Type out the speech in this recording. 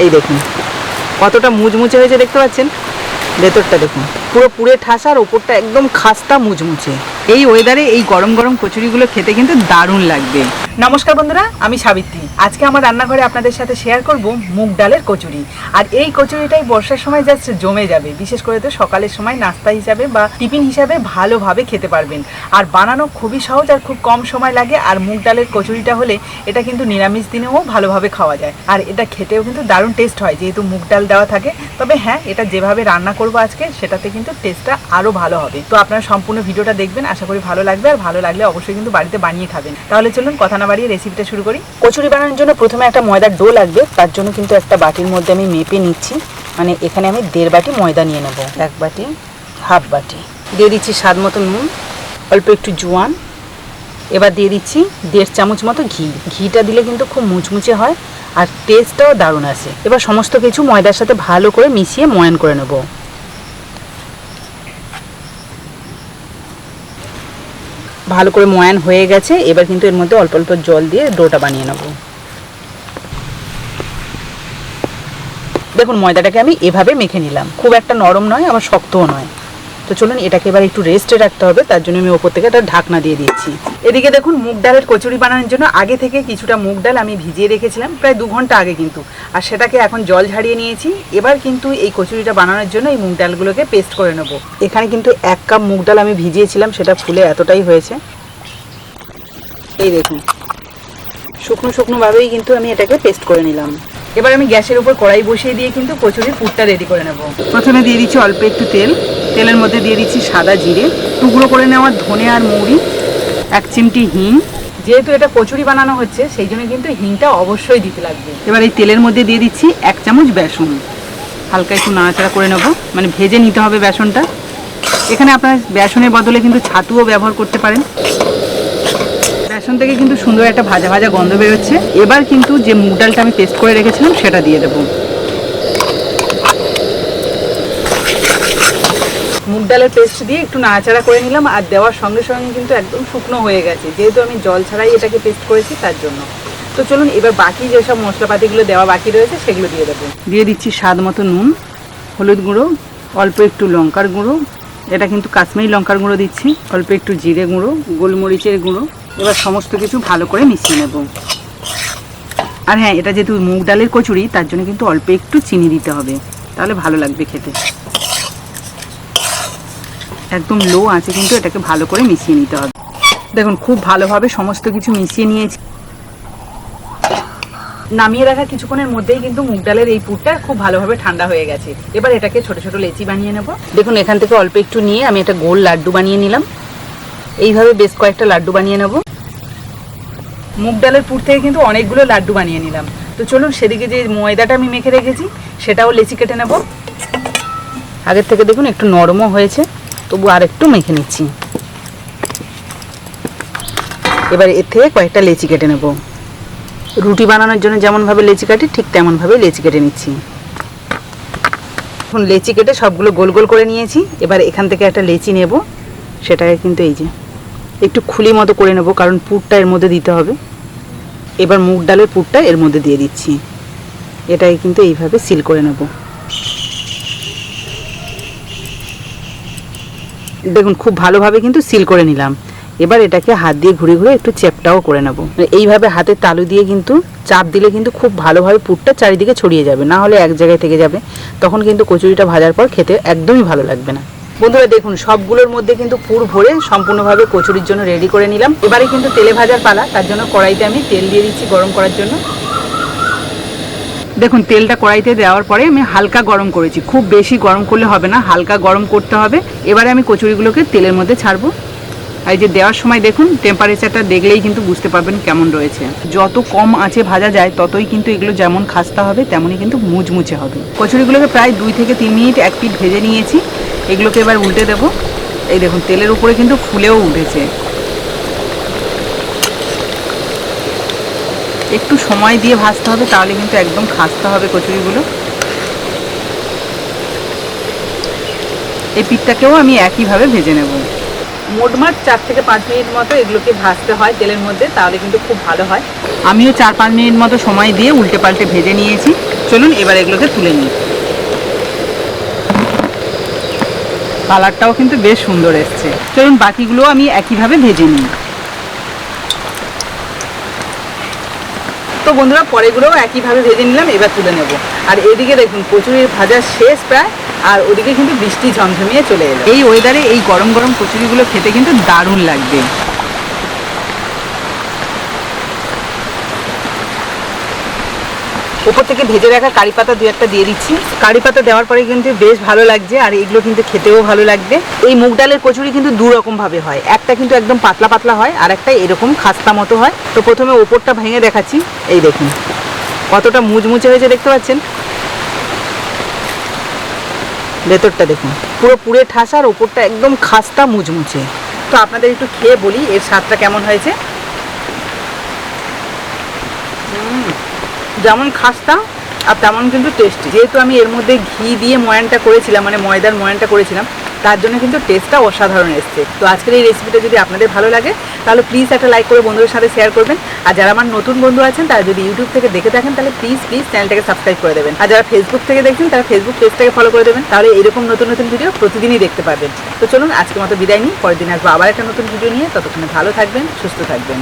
এই দেখুন কতটা মুচমুচে হয়েছে, দেখতে পাচ্ছেন? ভেতরটা দেখুন পুরো পুড়ে ঠাসা, আর ওপরটা একদম খাস্তা মুচমুচে। এই ওয়েদারে এই গরম গরম কচুরিগুলো খেতে কিন্তু দারুণ লাগবে। নমস্কার বন্ধুরা, আমি সাবিত্রী। আজকে আমার রান্নাঘরে আপনাদের সাথে শেয়ার করব মুগ ডালের কচুরি। আর এই কচুরিটাই বর্ষার সময় জাস্ট জমে যাবে, বিশেষ করে তো সকালের সময় নাস্তা হিসাবে বা টিফিন হিসাবে ভালোভাবে খেতে পারবেন। আর বানানো খুবই সহজ আর খুব কম সময় লাগে। আর মুগ ডালের কচুরিটা হলে এটা কিন্তু নিরামিষ দিনেও ভালোভাবে খাওয়া যায়, আর এটা খেতেও কিন্তু দারুণ টেস্ট হয় যেহেতু মুগ ডাল দেওয়া থাকে। তবে হ্যাঁ, এটা যেভাবে রান্না করবো আজকে সেটাতে কিন্তু টেস্টটা আরও ভালো হবে। তো আপনারা সম্পূর্ণ ভিডিওটা দেখবেন, আশা করি ভালো লাগবে। আর ভালো লাগলে অবশ্যই কিন্তু বাড়িতে বানিয়ে খাবেন। তাহলে চলুন কথা না বাড়িয়ে রেসিপিটা শুরু করি। কচুরি বানানোর জন্য প্রথমে একটা ময়দার ডো লাগবে। তার জন্য কিন্তু একটা বাটির মধ্যে আমি মেপে নিচ্ছি, মানে এখানে আমি 1.5 বাটি ময়দা নিয়ে নেব। 1 বাটি, হাফ বাটি দিয়ে দিচ্ছি স্বাদ মতো নুন, অল্প একটু জোয়ান। এবার দিয়ে দিচ্ছি 1.5 চামচ মতো ঘি। ঘিটা দিলে কিন্তু খুব মুচমুচে হয় আর টেস্টটাও দারুণ আসে। এবার সমস্ত কিছু ময়দার সাথে ভালো করে মিশিয়ে ময়ান করে নেব। ভালো করে ময়ান হয়ে গেছে। এবার কিন্তু এর মধ্যে অল্প অল্প জল দিয়ে ডোটা বানিয়ে নেব। দেখুন ময়দাটাকে আমি এভাবে মেখে নিলাম, খুব একটা নরম নয় আবার শক্তও নয়। তো চলুন এটাকে এবার একটু রেস্টে রাখতে হবে, তার জন্য আমি ওপর থেকে একটা ঢাকনা দিয়ে দিচ্ছি। এদিকে দেখুন মুগ ডালের কচুরি বানানোর জন্য আগে থেকে কিছুটা মুগ ডাল আমি ভিজিয়ে রেখেছিলাম, প্রায় 2 ঘন্টা আগে কিন্তু। আর সেটাকে এখন জল ঝাড়িয়ে নিয়েছি। এবার কিন্তু এই কচুরিটা বানানোর জন্য এই মুগ ডালগুলোকে পেস্ট করে নেব। এখানে কিন্তু 1 কাপ মুগ ডাল আমি ভিজিয়েছিলাম, সেটা ফুলে এতটাই হয়েছে। এই দেখুন শুকনো শুকনোভাবেই কিন্তু আমি এটাকে পেস্ট করে নিলাম। এবার আমি গ্যাসের উপর কড়াই বসিয়ে দিয়ে কিন্তু কচুরির পুরটা রেডি করে নেব। প্রথমে দিয়ে দিচ্ছি অল্প একটু তেল। তেলের মধ্যে দিয়ে দিচ্ছি সাদা জিরে, টুকরো করে নেওয়া ধনে আর মৌরি, 1 চিমটি হিং। যেহেতু এটা কচুরি বানানো হচ্ছে সেই জন্য কিন্তু হিংটা অবশ্যই দিতে লাগবে। এবার এই তেলের মধ্যে দিয়ে দিচ্ছি 1 চামচ বেসন। হালকা একটু নাড়াচাড়া করে নেব, মানে ভেজে নিতে হবে বেসনটা। এখানে আপনার বেসনের বদলে কিন্তু ছাতুও ব্যবহার করতে পারেন। বেসন থেকে কিন্তু সুন্দর একটা ভাজা ভাজা গন্ধ বেরোচ্ছে। এবার কিন্তু যে মুগ ডালটা আমি পেস্ট করে রেখেছিলাম সেটা দিয়ে দেবো। মুগ ডালের পেস্ট দিয়ে একটু নাড়াচাড়া করে নিলাম। আর দেওয়ার সঙ্গে সঙ্গে কিন্তু একদম শুকনো হয়ে গেছে, যেহেতু আমি জল ছাড়াই এটাকে পেস্ট করেছি তার জন্য। তো চলুন এবার বাকি যেসব মশলাপাতিগুলো দেওয়া বাকি রয়েছে সেগুলো দিয়ে দেবো। দিয়ে দিচ্ছি স্বাদ মতো নুন, হলুদ গুঁড়ো, অল্প একটু লঙ্কার গুঁড়ো, এটা কিন্তু কাশ্মীরি লঙ্কার গুঁড়ো দিচ্ছি, অল্প একটু জিরে গুঁড়ো, গোলমরিচের গুঁড়ো। এবার সমস্ত কিছু ভালো করে মিশিয়ে নেব। আর হ্যাঁ, এটা যেহেতু মুগ ডালের কচুরি তার জন্য কিন্তু অল্প একটু চিনি দিতে হবে, তাহলে ভালো লাগবে খেতে। একদম লো আঁচে কিন্তু এটাকে ভালো করে মিশিয়ে নিতে হবে। দেখুন খুব ভালোভাবে সমস্ত কিছু মিশিয়ে নিয়েছি। নামিয়ে রাখা কিছুক্ষণের মধ্যেই কিন্তু মুগ ডালের এই পুরটা খুব ভালোভাবে ঠান্ডা হয়ে গেছে। এবার এটাকে ছোট ছোট লেচি বানিয়ে নেব। দেখুন এখান থেকে অল্প একটু নিয়ে আমি একটা গোল লাড্ডু বানিয়ে নিলাম। এইভাবে বেশ কয়েকটা লাড্ডু বানিয়ে নেব। মুগ ডালের পুর থেকে কিন্তু অনেকগুলো লাড্ডু বানিয়ে নিলাম। তো চলুন সেদিকে যে ময়দাটা আমি মেখে রেখেছি সেটাও লেচি কেটে নেব। আগের থেকে দেখুন একটু নরমও হয়েছে, তবু আর একটু মেখে নিচ্ছি। এবার এর থেকে কয়েকটা লেচি কেটে নেব। রুটি বানানোর জন্য যেমনভাবে লেচি কাটি ঠিক তেমনভাবে লেচি কেটে নিচ্ছি। এখন লেচি কেটে সবগুলো গোল গোল করে নিয়েছি। এবার এখান থেকে একটা লেচি নেব, সেটাকে কিন্তু এই যে একটু খুলি মতো করে নেব, কারণ পুরটা এর মধ্যে দিতে হবে। এবার মুগ ডালের পুরটা এর মধ্যে দিয়ে দিচ্ছি। এটাকে কিন্তু এইভাবে সিল করে নেব। দেখুন খুব ভালোভাবে কিন্তু সিল করে নিলাম। এবার এটাকে হাত দিয়ে ঘুরে ঘুরে একটু চ্যাপটাও করে নেব। এইভাবে হাতের তালু দিয়ে কিন্তু চাপ দিলে কিন্তু খুব ভালোভাবে পুরটা চারিদিকে ছড়িয়ে যাবে, না হলে এক জায়গায় থেকে যাবে। তখন কিন্তু কচুরিটা ভাজার পর খেতে একদমই ভালো লাগবে না। বন্ধুরা দেখুন সবগুলোর মধ্যে কিন্তু পুর ভরে সম্পূর্ণভাবে কচুরির জন্য রেডি করে নিলাম। এবারে কিন্তু তেলে ভাজার পালা। তার জন্য কড়াইতে আমি তেল দিয়ে দিচ্ছি গরম করার জন্য। দেখুন তেলটা কড়াইতে দেওয়ার পরে আমি হালকা গরম করেছি, খুব বেশি গরম করলে হবে না, হালকা গরম করতে হবে। এবারে আমি কচুরিগুলোকে তেলের মধ্যে ছাড়বো। আর এই যে দেওয়ার সময় দেখুন টেম্পারেচারটা দেখলেই কিন্তু বুঝতে পারবেন কেমন রয়েছে। যত কম আঁচে ভাজা যায় ততই কিন্তু এগুলো যেমন খাস্তা হবে তেমনই কিন্তু মুচমুচে হবে। কচুরিগুলোকে প্রায় 2 থেকে 3 মিনিট এক পিঠ ভেজে নিয়েছি। এগুলোকে এবার উল্টে দেব। এই দেখুন তেলের উপরে কিন্তু ফুলেও উঠেছে। একটু সময় দিয়ে ভাজতে হবে, তাহলে কিন্তু একদম খাস্তা হবে কচুরিগুলো। এই পিঠটাকেও আমি একইভাবে ভেজে নেব। মোটমাট 4 থেকে 5 মিনিট মতো এগুলোকে ভাজতে হয় তেলের মধ্যে, তাহলে কিন্তু খুব ভালো হয়। আমিও 4-5 মিনিট মতো সময় দিয়ে উল্টে পাল্টে ভেজে নিয়েছি। চলুন এবার এগুলোকে তুলে নিই। কালারটাও কিন্তু বেশ সুন্দর এসছে। চলুন বাকিগুলো আমি একইভাবে ভেজে নিই। তো বন্ধুরা পরেগুলোও একইভাবে ভেজে নিলাম, এবার তুলে নেব। আর এদিকে দেখুন কচুরির ভাজা শেষ প্রায়, আর ওদিকে কিন্তু বৃষ্টি ঝমঝমিয়ে চলে এলো। এই ওয়েদারে এই গরম গরম কচুরিগুলো খেতে কিন্তু দারুণ লাগবে। উপর থেকে ভেজে রাখা কারি পাতা দু একটা দিয়ে দিচ্ছি। কারি পাতা দেওয়ার পরে কিন্তু বেশ ভালো লাগছে, আর এগুলো কিন্তু খেতেও ভালো লাগবে। এই মুগ ডালের কচুরি কিন্তু দু রকম ভাবে হয়, একটা কিন্তু একদম পাতলা পাতলা হয়, আর একটা এরকম খাস্তা মতো হয়। তো প্রথমে ওপরটা ভেঙে দেখাচ্ছি। এই দেখুন কতটা মুচমুচে হয়েছে দেখতে পাচ্ছেন। ভেতরটা দেখুন পুরো পুরে ঠাসা, আর ওপরটা একদম খাস্তা মুচমুচে। তো আপনাদের একটু খেয়ে বলি এর স্বাদটা কেমন হয়েছে। যেমন খাস্তা আর তেমন কিন্তু টেস্টি। যেহেতু আমি এর মধ্যে ঘি দিয়ে ময়ানটা করেছিলাম, মানে ময়দার ময়ানটা করেছিলাম, তার জন্য কিন্তু টেস্টটা অসাধারণ এসছে। তো আজকের এই রেসিপিটা যদি আপনাদের ভালো লাগে তাহলে প্লিজ একটা লাইক করে বন্ধুদের সাথে শেয়ার করবেন। আর যারা আমার নতুন বন্ধু আছেন তারা যদি ইউটিউব থেকে দেখে থাকেন তাহলে প্লিজ চ্যানেলটাকে সাবস্ক্রাইব করে দেবেন। আর যারা ফেসবুক থেকে দেখছেন তারা ফেসবুক পেজটাকে ফলো করে দেবেন, তাহলে এরকম নতুন নতুন ভিডিও প্রতিদিনই দেখতে পাবেন। তো চলুন আজকের মতো বিদায় নিই, পরের দিন আসবো আবার একটা নতুন ভিডিও নিয়ে। ততক্ষণে ভালো থাকবেন, সুস্থ থাকবেন।